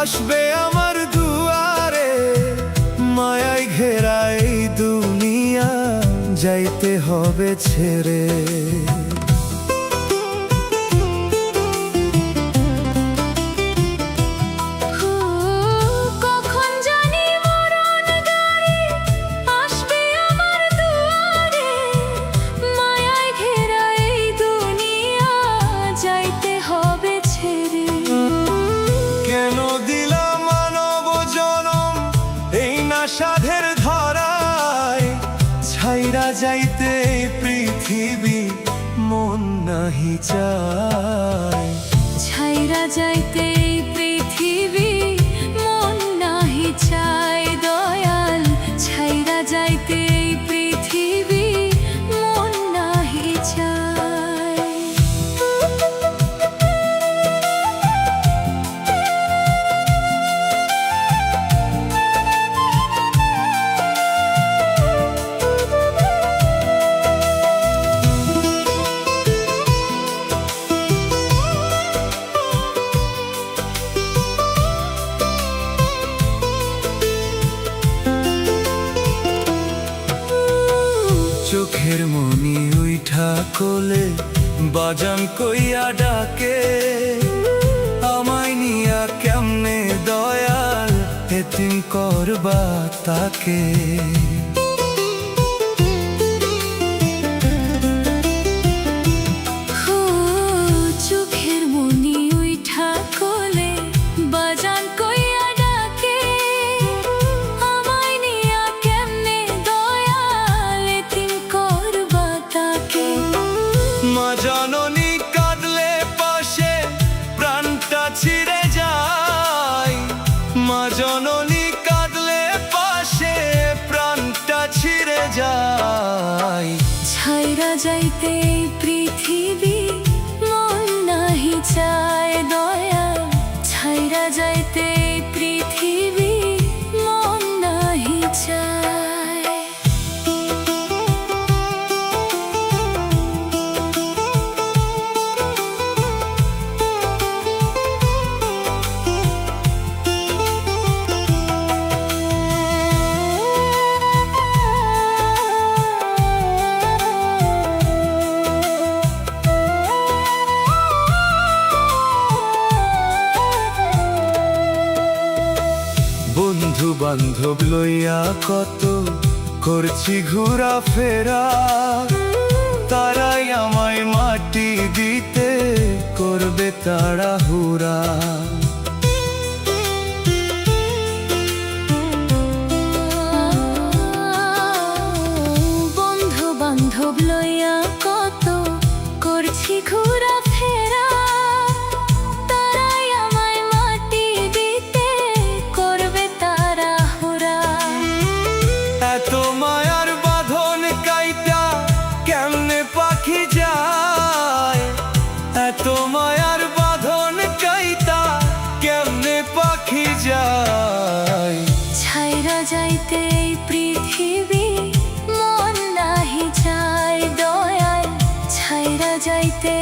আসবে আমার দুয়ারে, মায়ায় ঘেরা এই দুনিয়া যাইতে হবে ছেড়ে। সাধের ধরায় ছাইরা যাইতে পৃথিবী মন নাহি চায়, ছাইরা যাইতে পৃথিবী মন নাহি চায় দয়াল, ছাইরা যাইতে পৃথিবী মন নাহি চায়। চোখের মনি উইঠা কোলে বাজান কইয়া ডাকে, আমায় নিয়া কেমনে দয়াল এতিম করবা তাকে। চোখের মনি উইঠা কোলে বাজান কইয়া ডাকে, আমায় নিয়া কেমনে দয়াল এতিম করবা তাকে। মা জননী কাঁদলে পাশে প্রাণটা ছিঁড়ে যায়, মা জননী কাঁদলে পাশে প্রাণটা ছিঁড়ে যায়। ছাইরা যাইতে পৃথিবী মন নাহি চায় দয়াল, ছাইরা যাইতে পৃথিবী মন নাহি চায়। বন্ধু বান্ধব লইয়া কত করছি ঘোরা ফেরা, তারাই আমায় মাটি দিতে করবে তাড়াহুড়া। বন্ধু বান্ধব লইয়া কত করছি ঘোরা ফেরা, তারাই আমায় মাটি দিতে করবে তাড়াহুড়া। এত মায়ার বাঁধন কাইটা কেমনে পাখি যায়, এত মায়ার বাঁধন কাইটা কেমনে পাখি যায়। ছাইরা যাইতে পৃথিবী মন নাহি চায় দয়াল, ছাইরা যাইতে